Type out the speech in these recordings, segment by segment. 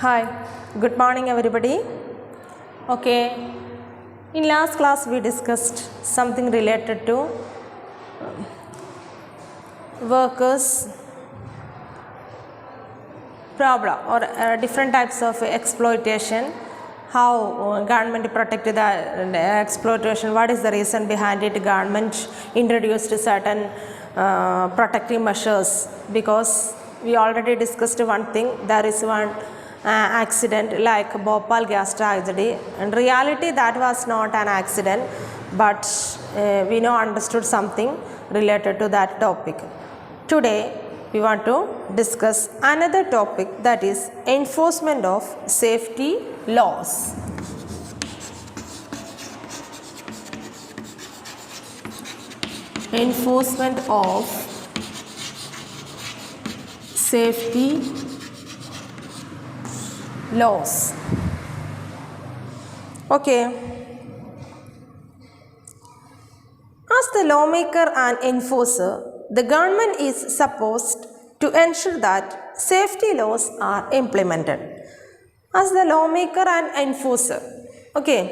Hi, good morning everybody. Okay, in last class we discussed something related to workers problem or different types of exploitation, how government protected the exploitation, what is the reason behind it. Government introduced certain protective measures because we already discussed one thing. There is one accident like Bhopal gas tragedy. In reality that was not an accident, but we now understood something related to that topic. Today we want to discuss another topic, that is enforcement of safety laws. Enforcement of safety laws. Okay. As the lawmaker and enforcer, the government is supposed to ensure that safety laws are implemented. As the lawmaker and enforcer, okay,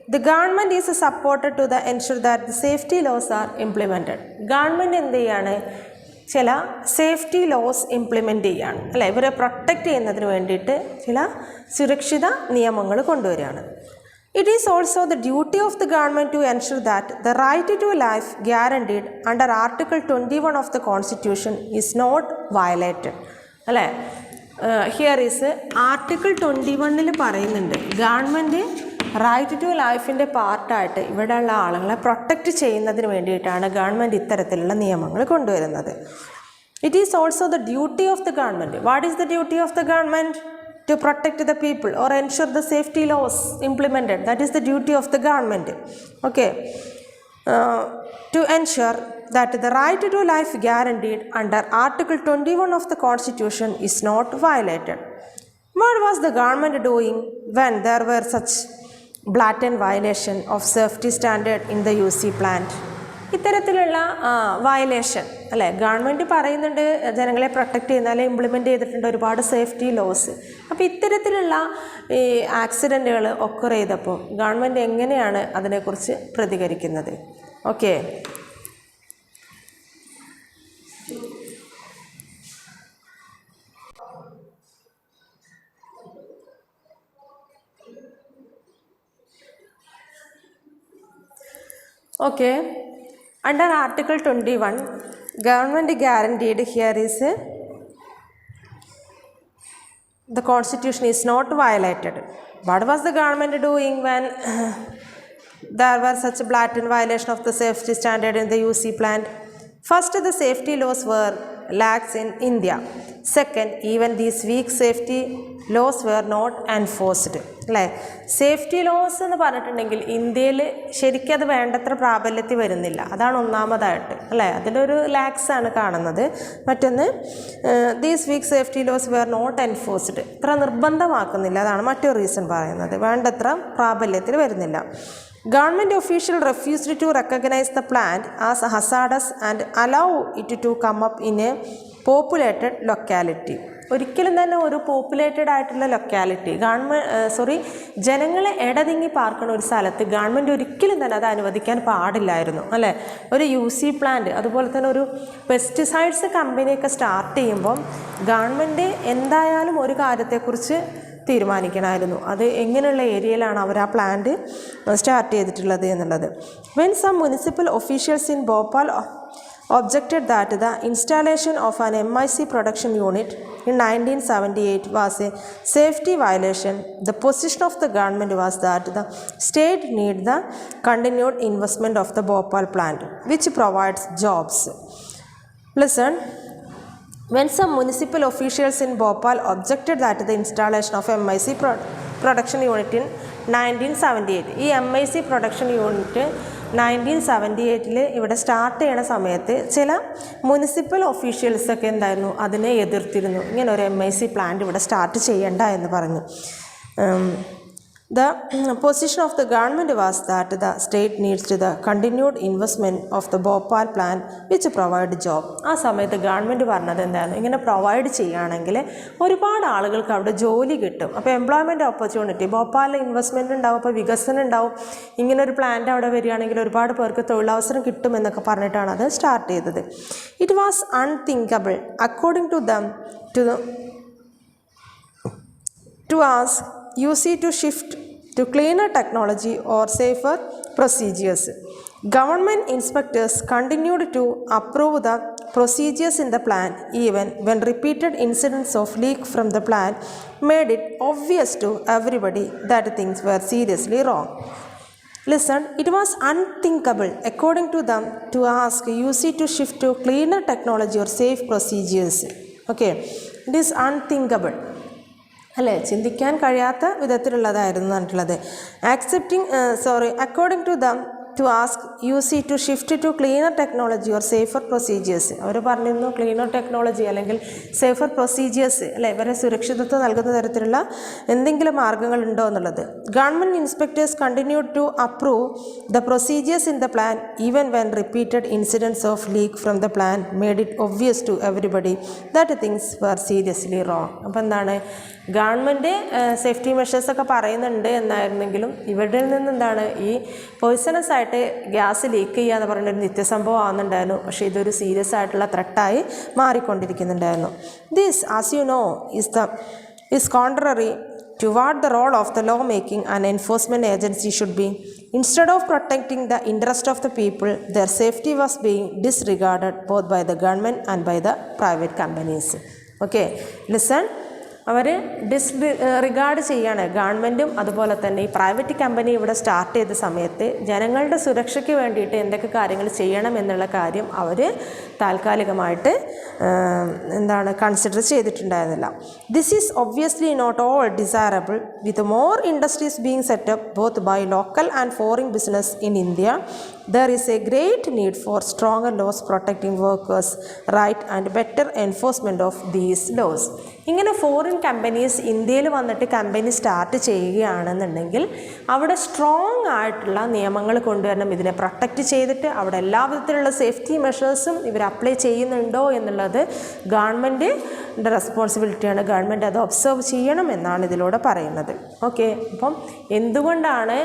the government is supported to ensure that the safety laws are implemented. Government എന്ത് ചെയ്യാണ്, ചില safety loss implement ചെയ്യാണ്, അല്ലെ, ഇവരെ protect ചെയ്യുന്നതിന് വേണ്ടിയിട്ട് ചില സുരക്ഷിത നിയമങ്ങൾ കൊണ്ടുവരികയാണ്. It is also the duty of the government to ensure that the right to life guaranteed under Article 21 of the Constitution is not violated. അല്ലേ, ഹിയർ ഈസ് ആർട്ടിക്കിൾ 21 പറയുന്നുണ്ട് ഗവൺമെൻറ് റൈറ്റ് ടു ലൈഫിൻ്റെ പാർട്ടായിട്ട് ഇവിടെയുള്ള ആളുകളെ പ്രൊട്ടക്റ്റ് ചെയ്യുന്നതിന് വേണ്ടിയിട്ടാണ് government ഇത്തരത്തിലുള്ള നിയമങ്ങൾ കൊണ്ടുവരുന്നത്. It is also the duty of the government. What is the duty of the government? To protect the people or ensure the safety laws implemented. That is the duty of the government. Okay, to ensure that the right to life guaranteed under Article 21 of the Constitution is not violated. What was the government doing when there were such blatant violation of safety standard in the UC plant? ഇത്തരത്തിലുള്ള violation, അല്ലേ, government പറയുന്നുണ്ട് ജനങ്ങളെ protect ചെയ്യുന്ന അല്ലെങ്കിൽ implement ചെയ്തിട്ടുണ്ട് ഒരുപാട് safety loss. അപ്പോൾ ഇത്തരത്തിലുള്ള ഈ ആക്സിഡൻറ്റുകൾ ഒക്കർ ചെയ്തപ്പോൾ ഗവൺമെൻറ് എങ്ങനെയാണ് അതിനെക്കുറിച്ച് പ്രതികരിക്കുന്നത്? Okay, okay. Under Article 21, government guaranteed, here is the Constitution is not violated. What was the government doing when there were such blatant violation of the safety standard in the UC plant? First, the safety laws were lax in India. Second, even these weak safety laws were not enforced. അല്ലേ, safety loss എന്ന് പറഞ്ഞിട്ടുണ്ടെങ്കിൽ ഇന്ത്യയിൽ ശരിക്കും അത് വേണ്ടത്ര പ്രാബല്യത്തിൽ വരുന്നില്ല. അതാണ് ഒന്നാമതായിട്ട്, അല്ലേ, അതിലൊരു ലാക്സ് ആണ് കാണുന്നത്. മറ്റൊന്ന്, these weak safety laws were not enforced, ഇത്ര നിർബന്ധമാക്കുന്നില്ല. അതാണ് മറ്റൊരു റീസൺ പറയുന്നത്, വേണ്ടത്ര പ്രാബല്യത്തിൽ വരുന്നില്ല. Government official refused to recognize the plant as hazardous and allow it to come up in a populated locality. ഒരിക്കലും തന്നെ ഒരു പോപ്പുലേറ്റഡ് ആയിട്ടുള്ള ലൊക്കാലിറ്റി ജനങ്ങളെ ഇടതിങ്ങി പാർക്കുന്ന ഒരു സ്ഥലത്ത് ഗവൺമെൻറ് ഒരിക്കലും തന്നെ അത് അനുവദിക്കാൻ പാടില്ലായിരുന്നു, അല്ലേ. ഒരു UC പ്ലാന്റ്, അതുപോലെ തന്നെ ഒരു പെസ്റ്റിസൈഡ്സ് കമ്പനിയൊക്കെ സ്റ്റാർട്ട് ചെയ്യുമ്പം ഗവൺമെൻറ് എന്തായാലും ഒരു കാര്യത്തെക്കുറിച്ച് തീരുമാനിക്കണമായിരുന്നു, അത് എങ്ങനെയുള്ള ഏരിയയിലാണ് അവർ ആ പ്ലാന്റ് സ്റ്റാർട്ട് ചെയ്തിട്ടുള്ളത് എന്നുള്ളത്. When some municipal officials in Bhopal objected that the installation of an MIC production unit in 1978 was a safety violation, the position of the government was that the state need the continued investment of the Bhopal plant, which provides jobs. Listen. When some municipal officials in Bhopal objected that the installation of MIC production unit in 1978, ഈ MIC production unit 1978 ഇവിടെ start ചെയ്യണ സമയത്ത് ചില municipal ഒഫീഷ്യൽസൊക്കെ എന്തായിരുന്നു, അതിനെ എതിർത്തിരുന്നു. ഇങ്ങനെ ഒരു MIC plant ഇവിടെ സ്റ്റാർട്ട് ചെയ്യണ്ട എന്ന് പറഞ്ഞു. The position of the government was that the state needs to the continued investment of the Bhopal plant which provide job. ആ സമയത്ത് ഗവൺമെൻറ് പറഞ്ഞത് എന്താണ്, ഇങ്ങനെ പ്രൊവൈഡ് ചെയ്യുകയാണെങ്കിൽ ഒരുപാട് ആളുകൾക്ക് അവിടെ ജോലി കിട്ടും. അപ്പോൾ എംപ്ലോയ്മെൻറ്റ് ഓപ്പർച്യൂണിറ്റി, ഭോപ്പാലിൽ ഇൻവെസ്റ്റ്മെൻറ്റ് ഉണ്ടാവും, അപ്പോൾ വികസനം ഉണ്ടാവും, ഇങ്ങനൊരു പ്ലാന്റ് അവിടെ വരികയാണെങ്കിൽ ഒരുപാട് പേർക്ക് തൊഴിലവസരം കിട്ടും എന്നൊക്കെ പറഞ്ഞിട്ടാണ് അത് സ്റ്റാർട്ട് ചെയ്തത്. It was unthinkable according to them to ask UC to shift to cleaner technology or safer procedures. Government inspectors continued to approve the procedures in the plant even when repeated incidents of leak from the plant made it obvious to everybody that things were seriously wrong. Listen, it was unthinkable according to them to ask UC to shift to cleaner technology or safe procedures. Okay, it is unthinkable. അല്ലേ, ചിന്തിക്കാൻ കഴിയാത്ത വിധത്തിലുള്ളതായിരുന്നു പറഞ്ഞിട്ടുള്ളത്. According to them to ask UC to shift to cleaner technology or safer procedures. അവർ പറഞ്ഞിരുന്നു cleaner technology അല്ലെങ്കിൽ safer procedures അല്ലേ, ഇവരെ സുരക്ഷിതത്വം നൽകുന്ന തരത്തിലുള്ള എന്തെങ്കിലും മാർഗ്ഗങ്ങൾ ഉണ്ടോ എന്നുള്ളത്. Government inspectors continue to approve the procedures in the plant even when repeated incidence of leak from the plant made it obvious to everybody that things were seriously wrong. അപ്പോൾ എന്താണ്, ഗവൺമെൻറ് സേഫ്റ്റി മെഷേഴ്സൊക്കെ പറയുന്നുണ്ട് എന്നായിരുന്നെങ്കിലും ഇവരുടെ നിന്ന് എന്താണ് ഈ poisonous ആയിട്ട് gas leak ചെയ്യുക എന്ന് പറയുന്ന ഒരു നിത്യസംഭവം ആവുന്നുണ്ടായിരുന്നു. പക്ഷേ ഇതൊരു സീരിയസ് ആയിട്ടുള്ള ത്രെട്ടായി മാറിക്കൊണ്ടിരിക്കുന്നുണ്ടായിരുന്നു. This as you know is contrary to what the role of the law-making and enforcement agency should be. Instead of protecting the interest of the people, their safety was being disregarded both by the government and by the private companies. Okay, listen. Our regard ചെയ്യാണ് ഗവൺമെൻറ്റും അതുപോലെ തന്നെ ഈ private company ഇവിടെ start ചെയ്ത സമയത്ത് ജനങ്ങളുടെ സുരക്ഷയ്ക്ക് വേണ്ടിയിട്ട് എന്തൊക്കെ കാര്യങ്ങൾ ചെയ്യണം എന്നുള്ള കാര്യം അവർ താൽക്കാലികമായിട്ട് കൺസിഡർ ചെയ്തിട്ടുണ്ടായിരുന്നില്ല. This is obviously not all desirable. With more industries being set up both by local and foreign business in India, there is a great need for stronger laws protecting workers' right and better enforcement of these laws. ഇങ്ങനെ foreign companies ഇന്ത്യയിൽ വന്നിട്ട് company start ചെയ്യുകയാണെന്നുണ്ടെങ്കിൽ അവിടെ strong ആയിട്ടുള്ള നിയമങ്ങൾ കൊണ്ടുവരണം. ഇതിനെ protect ചെയ്തിട്ട് അവിടെ എല്ലാ വിധത്തിലുള്ള സേഫ്റ്റി മെഷേഴ്സും ഇവർ അപ്ലൈ ചെയ്യുന്നുണ്ടോ എന്നുള്ളത് ഗവൺമെൻറ്റിൻ്റെ റെസ്പോൺസിബിലിറ്റിയാണ്. ഗവൺമെൻറ് അത് ഒബ്സർവ് ചെയ്യണം എന്നാണ് ഇതിലൂടെ പറയുന്നത്. ഓക്കെ, അപ്പം എന്തുകൊണ്ടാണ്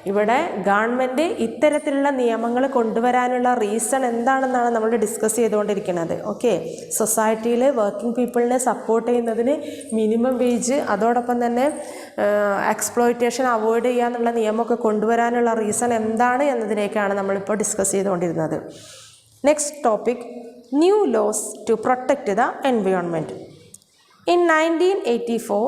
ഇവിടെ ഗവൺമെൻറ് ഇത്തരത്തിലുള്ള നിയമങ്ങൾ കൊണ്ടുവരാനുള്ള റീസൺ എന്താണെന്നാണ് നമ്മൾ ഡിസ്കസ് ചെയ്തുകൊണ്ടിരിക്കുന്നത്. ഓക്കെ, സൊസൈറ്റിയിൽ വർക്കിംഗ് പീപ്പിളിനെ സപ്പോർട്ട് ചെയ്യുന്നതിന് മിനിമം വേജ്, അതോടൊപ്പം തന്നെ എക്സ്പ്ലോയിറ്റേഷൻ അവോയ്ഡ് ചെയ്യാനുള്ള നിയമമൊക്കെ കൊണ്ടുവരാനുള്ള റീസൺ എന്താണ് എന്നതിനേക്കാണ് നമ്മളിപ്പോൾ ഡിസ്കസ് ചെയ്തുകൊണ്ടിരുന്നത്. Next topic, new laws to protect the environment. In 1984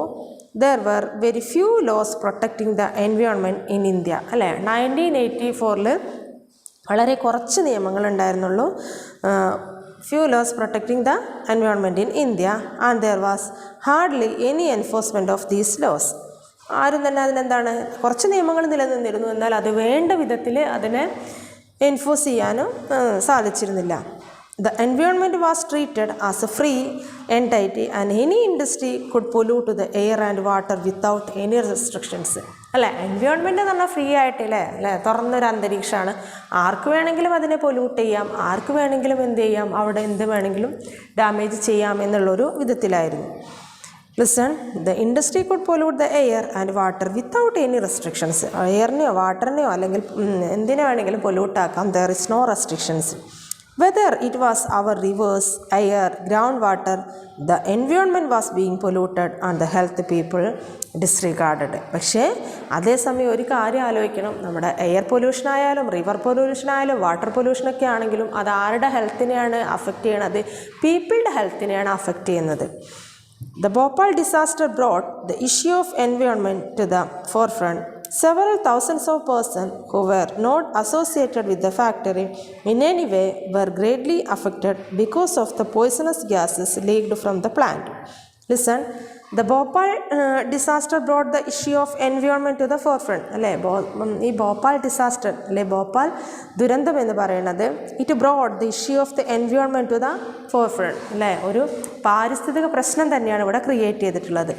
there were very few laws protecting the environment in India. അല്ലേ, 1984 വളരെ കുറച്ച് നിയമങ്ങൾ ഉണ്ടായിരുന്നുള്ളൂ. few laws protecting the environment in India and there was hardly any enforcement of these laws. ആരും തന്നെ അതിനെന്താണ്, കുറച്ച് നിയമങ്ങൾ നിലനിന്നിരുന്നു, എന്നാൽ അത് വേണ്ട വിധത്തിൽ അതിനെ എൻഫോഴ്സ് ചെയ്യാനും സാധിച്ചിരുന്നില്ല. The environment was treated as a free entity and any industry could pollute the air and water without any restrictions. അല്ലേ, എൻവയോൺമെൻറ്റ് എന്ന് പറഞ്ഞാൽ ഫ്രീ ആയിട്ടില്ലേ, അല്ലേ, തുറന്നൊരു അന്തരീക്ഷമാണ്. ആർക്ക് വേണമെങ്കിലും അതിനെ പൊല്യൂട്ട് ചെയ്യാം, ആർക്ക് വേണമെങ്കിലും എന്ത് ചെയ്യാം, അവിടെ എന്ത് വേണമെങ്കിലും ഡാമേജ് ചെയ്യാം എന്നുള്ളൊരു വിധത്തിലായിരുന്നു. Listen, the industry could pollute the air and water without any restrictions. എയറിനെയോ വാട്ടറിനെയോ അല്ലെങ്കിൽ എന്തിനെ വേണമെങ്കിലും പൊല്യൂട്ടാക്കാം. There is no restrictions. Whether it was our rivers, air, groundwater, the environment was being polluted and the health people disregarded. പക്ഷേ അതേസമയം ഒരു കാര്യം ആലോചിക്കണം, നമ്മുടെ എയർ പൊല്യൂഷൻ ആയാലും റിവർ പൊല്യൂഷൻ ആയാലും വാട്ടർ പൊല്യൂഷനൊക്കെ ആണെങ്കിലും അത് ആരുടെ ഹെൽത്തിനെയാണ് അഫക്റ്റ് ചെയ്യണത്? പീപ്പിളുടെ ഹെൽത്തിനെയാണ് അഫക്റ്റ് ചെയ്യുന്നത്. The Bhopal disaster brought the issue of environment to the forefront. Several thousands of persons who were not associated with the factory in any way were greatly affected because of the poisonous gases leaked from the plant. Listen, The Bhopal disaster brought the issue of environment to the forefront. അല്ലേ ഈ Bhopal disaster അല്ലെ ഭോപ്പാൽ ദുരന്തം എന്ന് പറയുന്നത് it brought the issue of the environment to the forefront അല്ലേ ഒരു പാരിസ്ഥിതിക പ്രശ്നം തന്നെയാണ് ഇവിടെ ക്രിയേറ്റ് ചെയ്തിട്ടുള്ളത്.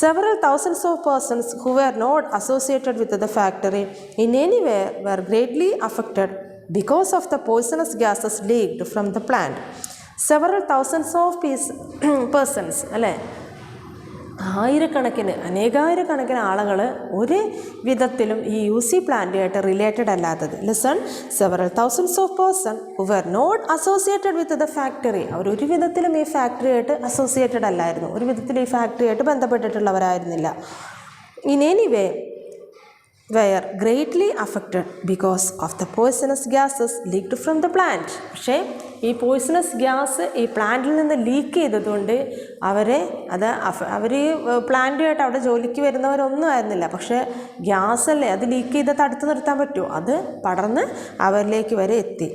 Several thousands of persons who were not associated with the factory in any way were greatly affected because of the poisonous gases leaked from the plant. Several thousands of persons അല്ലേ അനേകായിരക്കണക്കിന് ആളുകൾ ഒരു വിധത്തിലും ഈ UC പ്ലാന്റുമായിട്ട് related അല്ലാത്തത്. Listen, several thousands of person who were not associated with the factory അവർ ഒരു വിധത്തിലും ഈ ഫാക്ടറിയായിട്ട് അസോസിയേറ്റഡ് അല്ലായിരുന്നു, ഒരു വിധത്തിലും ഈ ഫാക്ടറിയായിട്ട് ബന്ധപ്പെട്ടിട്ടുള്ളവരായിരുന്നില്ല. In any way were greatly affected because of the poisonous gases leaked from the plant. പക്ഷേ ഈ പോയ്സണസ് ഗ്യാസ് ഈ പ്ലാന്റിൽ നിന്ന് ലീക്ക് ചെയ്തതുകൊണ്ട് അവർ പ്ലാന്റുമായിട്ട് അവിടെ ജോലിക്ക് വരുന്നവരൊന്നും ആയിരുന്നില്ല. പക്ഷേ ഗ്യാസല്ലേ, അത് ലീക്ക് ചെയ്ത് തടുത്ത് നിർത്താൻ പറ്റുമോ? അത് പടർന്ന് അവരിലേക്ക് വരെ എത്തി.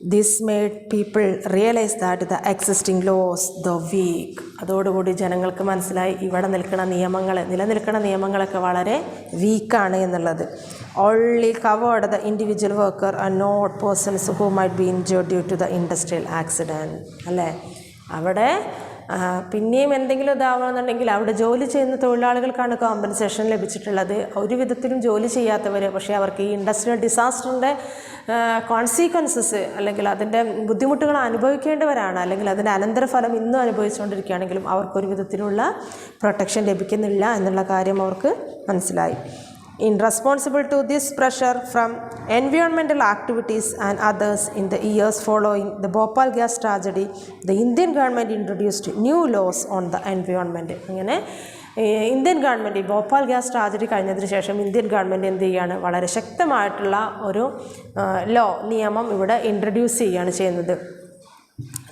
This made people realize that the existing laws, the weak. അതോടുകൂടി ജനങ്ങൾക്ക് മനസ്സിലായി ഇവിടെ നിലനിൽക്കുന്ന നിയമങ്ങളൊക്കെ വളരെ വീക്കാണ് എന്നുള്ളത്. Only covered the individual worker and not persons who might be injured due to the industrial accident. അല്ലേ, അവിടെ പിന്നെയും എന്തെങ്കിലും ഇതാവണമെന്നുണ്ടെങ്കിൽ അവിടെ ജോലി ചെയ്യുന്ന തൊഴിലാളികൾക്കാണ് കോമ്പൻസേഷൻ ലഭിച്ചിട്ടുള്ളത്. ഒരു വിധത്തിലും ജോലി ചെയ്യാത്തവർ, പക്ഷേ അവർക്ക് ഈ ഇൻഡസ്ട്രിയൽ ഡിസാസ്റ്ററിൻ്റെ കോൺസിക്വൻസസ് അല്ലെങ്കിൽ അതിൻ്റെ ബുദ്ധിമുട്ടുകൾ അനുഭവിക്കേണ്ടവരാണ്, അല്ലെങ്കിൽ അതിൻ്റെ അനന്തരഫലം ഇന്നും അനുഭവിച്ചുകൊണ്ടിരിക്കുകയാണെങ്കിലും അവർക്കൊരു വിധത്തിലുള്ള പ്രൊട്ടക്ഷൻ ലഭിക്കുന്നില്ല എന്നുള്ള കാര്യം അവർക്ക് മനസ്സിലായി. In responsible to this pressure from environmental activities and others in the years following the Bhopal gas tragedy, the Indian government introduced new laws on the environment. അങ്ങനെ ഇന്ത്യൻ ഗവൺമെൻറ് ഈ ഭോപ്പാൽ ഗ്യാസ് ട്രാജഡി കഴിഞ്ഞതിന് ശേഷം Indian government എന്ത് ചെയ്യുകയാണ്, വളരെ ശക്തമായിട്ടുള്ള ഒരു നിയമം ഇവിടെ ഇൻട്രൊഡ്യൂസ് ചെയ്യുകയാണ് ചെയ്യുന്നത്.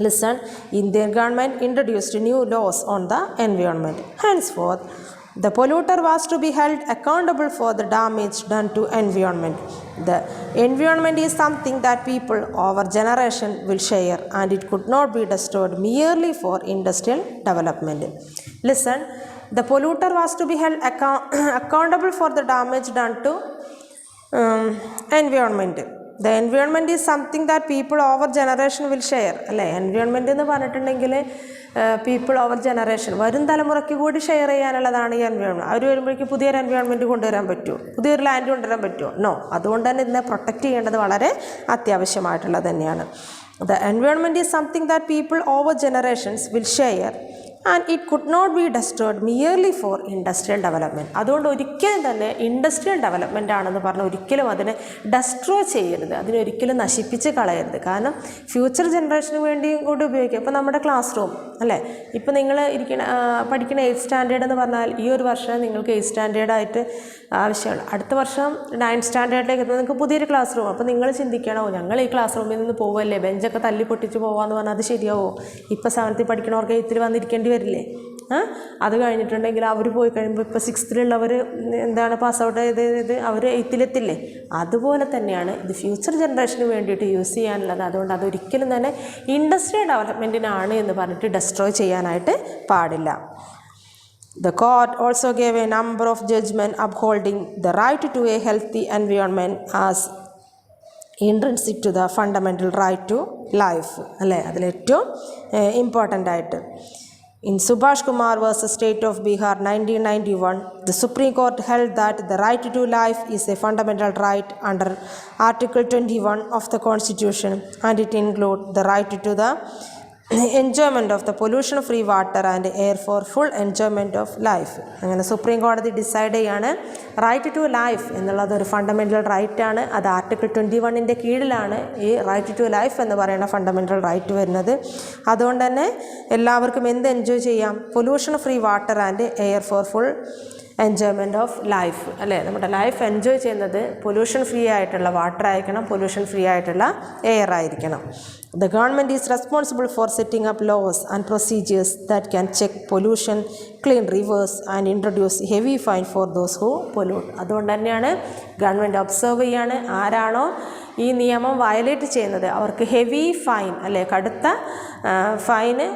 Listen, Indian government introduced new laws on the environment. Henceforth, the polluter was to be held accountable for the damage done to environment. The environment is something that people over generation will share, and it could not be destroyed merely for industrial development. Listen, the polluter was to be held accountable for the damage done to environment. The environment is something that people over generation will share. അല്ലേ, environment എന്ന് പറഞ്ഞിട്ടുണ്ടെങ്കിൽ people over generation വരും തലമുറയ്ക്ക് കൂടി share ചെയ്യാനുള്ളതാണ് ഈ environment. അവർ വരുമ്പോഴേക്കും പുതിയൊരു environment കൊണ്ടുവരാൻ പറ്റുമോ, പുതിയൊരു ലാൻഡ് കൊണ്ടുവരാൻ പറ്റുമോ? നോ. അതുകൊണ്ട് തന്നെ ഇതിനെ പ്രൊട്ടക്റ്റ് ചെയ്യേണ്ടത് വളരെ അത്യാവശ്യമായിട്ടുള്ളത് തന്നെയാണ്. The environment is something that people over generations will share, and it could not be destroyed merely for industrial development. അതുകൊണ്ട് ഒരിക്കലും തന്നെ ഇൻഡസ്ട്രിയൽ ഡെവലപ്മെൻ്റ് ആണെന്ന് പറഞ്ഞാൽ ഒരിക്കലും അതിനെ ഡെസ്ട്രോയ് ചെയ്യരുത്, അതിനൊരിക്കലും നശിപ്പിച്ച് കളയരുത്. കാരണം ഫ്യൂച്ചർ ജനറേഷന് വേണ്ടിയും കൂടി ഉപയോഗിക്കുക. ഇപ്പോൾ നമ്മുടെ ക്ലാസ് റൂം അല്ലേ, ഇപ്പോൾ നിങ്ങൾ പഠിക്കുന്ന 8th സ്റ്റാൻഡേർഡ് എന്ന് പറഞ്ഞാൽ ഈ ഒരു വർഷം നിങ്ങൾക്ക് 8th സ്റ്റാൻഡേർഡായിട്ട് ആവശ്യമാണ്. അടുത്ത വർഷം 9th സ്റ്റാൻഡേർഡിലേക്ക് എത്തുമ്പോൾ നിങ്ങൾക്ക് പുതിയൊരു ക്ലാസ് റൂം. അപ്പോൾ നിങ്ങൾ ചിന്തിക്കണോ, ഞങ്ങൾ ഈ ക്ലാസ് റൂമിൽ നിന്ന് പോവല്ലേ, ബെഞ്ചൊക്കെ തല്ലി പൊട്ടിച്ച് പോകാമെന്ന് പറഞ്ഞാൽ അത് ശരിയാവോ? ഇപ്പോൾ 7th പഠിക്കണവർക്ക് 8th വന്നിരിക്കേണ്ടി വരില്ലേ? അത് കഴിഞ്ഞിട്ടുണ്ടെങ്കിൽ അവർ പോയി കഴിയുമ്പോൾ ഇപ്പോൾ 6th എന്താണ് പാസ് ഔട്ട് ചെയ്ത് അവർ 8th അതുപോലെ തന്നെയാണ് ഇത് ഫ്യൂച്ചർ ജനറേഷന് വേണ്ടിയിട്ട് യൂസ് ചെയ്യാനുള്ളത്. അതുകൊണ്ട് അതൊരിക്കലും തന്നെ ഇൻഡസ്ട്രിയൽ ഡെവലപ്മെൻറ്റിനാണ് എന്ന് പറഞ്ഞിട്ട് ഡെസ്ട്രോയ് ചെയ്യാനായിട്ട് പാടില്ല. The court also gave a number of judgments upholding the right to a healthy environment as intrinsic to the fundamental right to life. അല്ലേ, അതിലേറ്റവും ഇമ്പോർട്ടൻ്റ് ആയിട്ട് In Subhash Kumar vs. State of Bihar 1991, the Supreme Court held that the right to life is a fundamental right under Article 21 of the Constitution, and it includes the right to the enjoyment of the pollution-free water and air for full enjoyment of life. അങ്ങനെ supreme കോടതി decide ചെയ്യാണ് right to life എന്നുള്ളത് ഒരു fundamental റൈറ്റാണ്. അത് article 21 കീഴിലാണ് ഈ right to life എന്ന് പറയുന്ന ഫണ്ടമെൻ്റൽ റൈറ്റ് വരുന്നത്. അതുകൊണ്ട് തന്നെ എല്ലാവർക്കും എന്ത് എൻജോയ് ചെയ്യാം, pollution free water and air for full enjoyment of life. അല്ലേ, നമ്മുടെ ലൈഫ് എൻജോയ് ചെയ്യുന്നത് പൊല്യൂഷൻ ഫ്രീ ആയിട്ടുള്ള വാട്ടർ ആയിരിക്കണം, പൊല്യൂഷൻ ഫ്രീ ആയിട്ടുള്ള എയർ ആയിരിക്കണം. The government is responsible for setting up laws and procedures that can check pollution, clean rivers and introduce heavy fine for those who pollute. അതുകൊണ്ട് തന്നെയാണ് government observe ചെയ്യാണ് ആരാണോ ഈ നിയമം വയലേറ്റ് ചെയ്യുന്നത് അവർക്ക് ഹെവി ഫൈൻ അല്ലേ, കടുത്ത ഫൈന്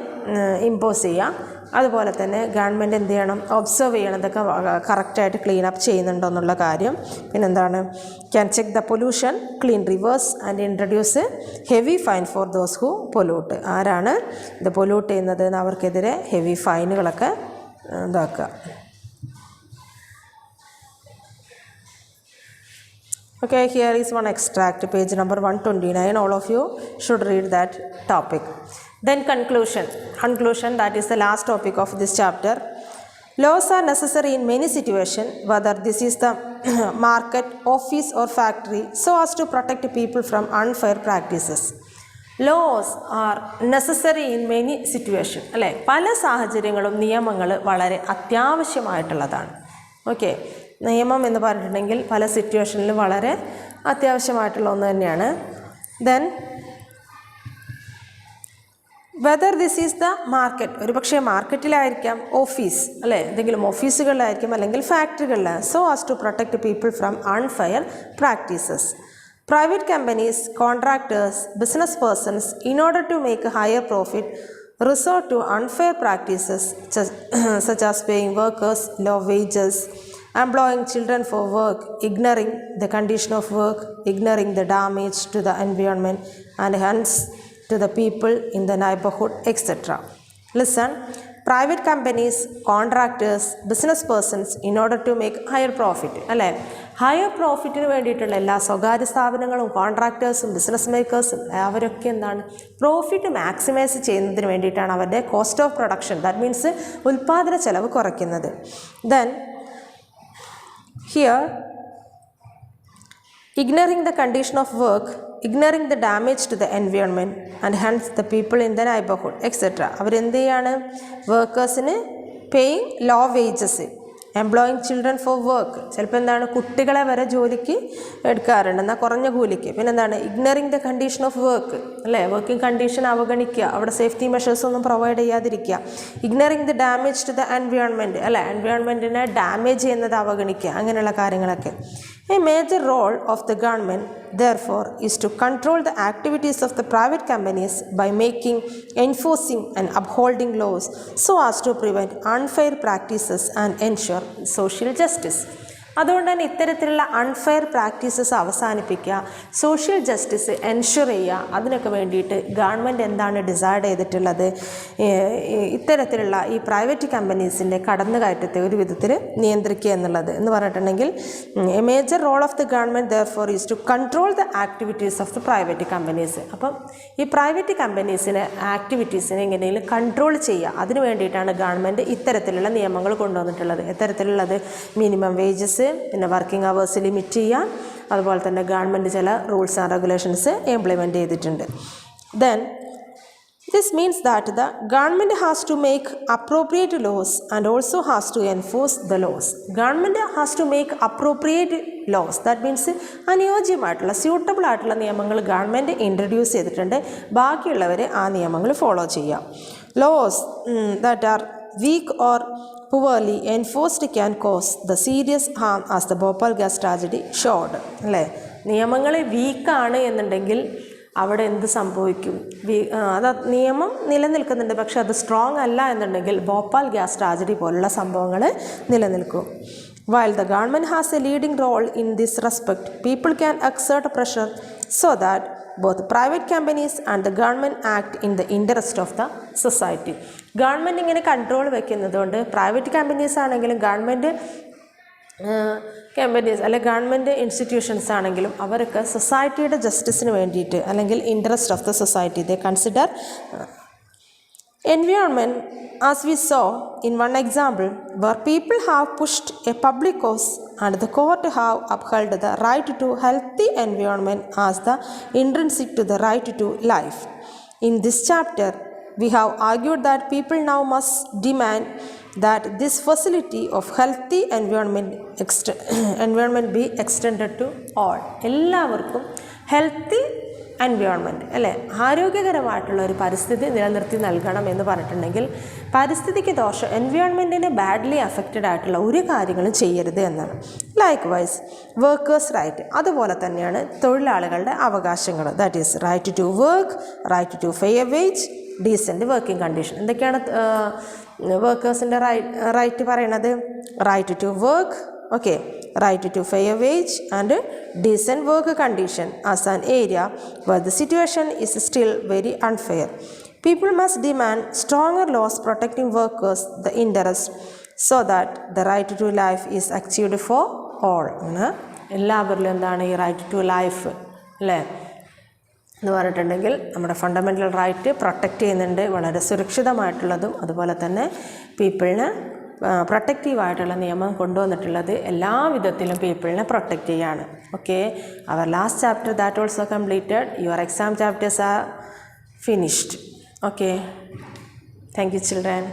ഇമ്പോസ് ചെയ്യാം. അതുപോലെ തന്നെ ഗവൺമെൻറ് എന്ത് ചെയ്യണം, ഒബ്സർവ് ചെയ്യണം ഇതൊക്കെ കറക്റ്റായിട്ട് ക്ലീൻ അപ്പ് ചെയ്യുന്നുണ്ടോ എന്നുള്ള കാര്യം. പിന്നെന്താണ്, can check the pollution, clean reverse and introduce heavy fine for those who pollute. ആരാണ് ഇത് പൊല്യൂട്ട് ചെയ്യുന്നത് എന്ന് അവർക്കെതിരെ ഹെവി ഫൈനുകളൊക്കെ ഇതാക്കുക. Okay, here is one extract, page number 129. All of you should read that topic. Then conclusion, that is the last topic of this chapter. Laws are necessary in many situations, whether this is the market, office or factory, so as to protect people from unfair practices. Laws are necessary in many situations. അല്ലേ, പല സാഹചര്യങ്ങളും നിയമങ്ങൾ വളരെ അത്യാവശ്യമായിട്ടുള്ളതാണ്. Okay, നിയമം എന്ന് പറഞ്ഞിട്ടുണ്ടെങ്കിൽ പല സിറ്റുവേഷനിലും വളരെ അത്യാവശ്യമായിട്ടുള്ള ഒന്ന് തന്നെയാണ്. Then whether this is the market, ഒരു പക്ഷേ മാർക്കറ്റിലായിരിക്കാം, ഓഫീസ് അല്ലേ, എന്തെങ്കിലും ഓഫീസുകളിലായിരിക്കും, അല്ലെങ്കിൽ ഫാക്ടറികളിൽ. So as to protect people from unfair practices. Private companies, contractors, business persons, in order to make a higher profit, resort to unfair practices such as paying workers low wages, employing children for work, ignoring the condition of work, ignoring the damage to the environment and hence to the people in the neighborhood, etc. Listen, private companies, contractors, business persons, in order to make higher profit, അല്ലേ, higher പ്രോഫിറ്റിന് വേണ്ടിയിട്ടുള്ള എല്ലാ സ്വകാര്യ സ്ഥാപനങ്ങളും കോൺട്രാക്ടേഴ്സും business മേക്കേഴ്സും അവരൊക്കെ എന്താണ്, profit maximise ചെയ്യുന്നതിന് വേണ്ടിയിട്ടാണ് അവരുടെ cost of production, that means ഉൽപ്പാദന ചെലവ് കുറയ്ക്കുന്നത്. Then here ignoring the condition of work, ignoring the damage to the environment and hence the people in the neighborhood, etc. അവരെന്ത് ചെയ്യാണ്, വർക്കേഴ്സിന് paying low wages, employing children for work, ചിലപ്പോൾ എന്താണ് കുട്ടികളെ വരെ ജോലിക്ക് എടുക്കാറുണ്ട് എന്നാൽ കുറഞ്ഞ കൂലിക്ക്. പിന്നെ എന്താണ്, ignoring the condition of work അല്ലേ, വർക്കിംഗ് കണ്ടീഷൻ അവഗണിക്കുക, അവിടെ സേഫ്റ്റി മെഷേഴ്സ് ഒന്നും പ്രൊവൈഡ് ചെയ്യാതിരിക്കുക. Ignoring the damage to the environment അല്ലേ, എൻവയോൺമെൻറ്റിനെ ഡാമേജ് ചെയ്യുന്നത് അവഗണിക്കുക, അങ്ങനെയുള്ള കാര്യങ്ങളൊക്കെ. A major role of the government, therefore, is to control the activities of the private companies by making, enforcing and upholding laws so as to prevent unfair practices and ensure social justice. അതുകൊണ്ട് തന്നെ ഇത്തരത്തിലുള്ള unfair practices അവസാനിപ്പിക്കുക, social justice ensure ചെയ്യുക. അതിനൊക്കെ വേണ്ടിയിട്ട് government എന്താണ് decide ചെയ്തിട്ടുള്ളത്, ഇത്തരത്തിലുള്ള ഈ പ്രൈവറ്റ് കമ്പനീസിൻ്റെ കടന്നുകയറ്റത്തെ ഒരു വിധത്തിൽ നിയന്ത്രിക്കുക എന്നുള്ളത് എന്ന് പറഞ്ഞിട്ടുണ്ടെങ്കിൽ a major role of the government therefore is to control the activities of the private companies. അപ്പം ഈ പ്രൈവറ്റ് കമ്പനീസിന് ആക്ടിവിറ്റീസിനെ എങ്ങനെയും കൺട്രോൾ ചെയ്യുക, അതിന് വേണ്ടിയിട്ടാണ് ഗവൺമെൻറ് ഇത്തരത്തിലുള്ള നിയമങ്ങൾ കൊണ്ടുവന്നിട്ടുള്ളത്. എത്തരത്തിലുള്ളത്, മിനിമം വേജസ്, പിന്നെ വർക്കിംഗ് അവേഴ്സ് ലിമിറ്റ് ചെയ്യാം, അതുപോലെ തന്നെ ഗവൺമെൻറ് ചില റൂൾസ് ആൻഡ് റെഗുലേഷൻസ് ഇംപ്ലിമെൻറ്റ് ചെയ്തിട്ടുണ്ട്. Then this means that the government has to make appropriate laws and also has to enforce the laws. Government has to make appropriate laws, that means അനുയോജ്യമായിട്ടുള്ള suitable ആയിട്ടുള്ള നിയമങ്ങൾ government introduce ചെയ്തിട്ടുണ്ട്, ബാക്കിയുള്ളവർ ആ നിയമങ്ങൾ follow ചെയ്യാം. Laws that are weak or poorly enforced can cause the serious harm as the Bhopal gas tragedy showed. അല്ലേ, നിയമങ്ങൾ വീക്കാണ് എന്നുണ്ടെങ്കിൽ അവിടെ എന്ത് സംഭവിക്കും, അത് നിയമം നിലനിൽക്കുന്നുണ്ട് പക്ഷെ അത് സ്ട്രോങ് അല്ല എന്നുണ്ടെങ്കിൽ ഭോപ്പാൽ ഗ്യാസ് ട്രാജഡി പോലുള്ള സംഭവങ്ങൾ നിലനിൽക്കും. While the government has a leading role in this respect, people can exert pressure so that both private companies and the government act in the interest of the society. Government ഇങ്ങനെ control വെക്കുന്നതുകൊണ്ട് private companies ആണെങ്കിലും government companies അല്ലെ government institutions ആണെങ്കിലും അവരൊക്കെ സൊസൈറ്റിയുടെ ജസ്റ്റിസിന് വേണ്ടിയിട്ട് അല്ലെങ്കിൽ interest of the society they consider environment, as we saw in one example where people have pushed a public cause and the court have upheld the right to healthy environment as the intrinsic to the right to life. In this chapter we have argued that people now must demand that this facility of healthy environment be extended to all. എല്ലാവർക്കും healthy environment അല്ലേ, ആരോഗ്യകരമായിട്ടുള്ള ഒരു പരിസ്ഥിതി നിലനിർത്തി നൽകണം എന്ന് പറഞ്ഞിട്ടുണ്ടെങ്കിൽ പരിസ്ഥിതിക്ക് ദോഷം, എൻവയോൺമെൻറ്റിനെ ബാഡ്ലി അഫക്റ്റഡ് ആയിട്ടുള്ള ഒരു കാര്യങ്ങളും ചെയ്യരുത് എന്നാണ്. ലൈക്ക് വൈസ് വർക്കേഴ്സ് റൈറ്റ്, അതുപോലെ തന്നെയാണ് തൊഴിലാളികളുടെ അവകാശങ്ങൾ. That is right to work, right to fair wage, decent working condition. എന്തൊക്കെയാണ് വർക്കേഴ്സിൻ്റെ റൈറ്റ് പറയണത്? Right to work, okay, right to fair wage and decent work condition as an area where the situation is still very unfair. People must demand stronger laws protecting workers' the interests so that the right to life is achieved for all. എല്ലാവരിലും എന്താണ് ഈ right to life അല്ലേ എന്ന് പറഞ്ഞിട്ടുണ്ടെങ്കിൽ നമ്മുടെ fundamental right protect ചെയ്യുന്നുണ്ട്, വളരെ സുരക്ഷിതമായിട്ടുള്ളതും അതുപോലെ തന്നെ പീപ്പിളിന് പ്രൊട്ടക്റ്റീവായിട്ടുള്ള നിയമം കൊണ്ടുവന്നിട്ടുള്ളത് എല്ലാ വിധത്തിലും പീപ്പിളിനെ പ്രൊട്ടക്റ്റ് ചെയ്യാണ്. Okay, our last chapter that also completed, your exam chapters are finished. Okay, thank you children.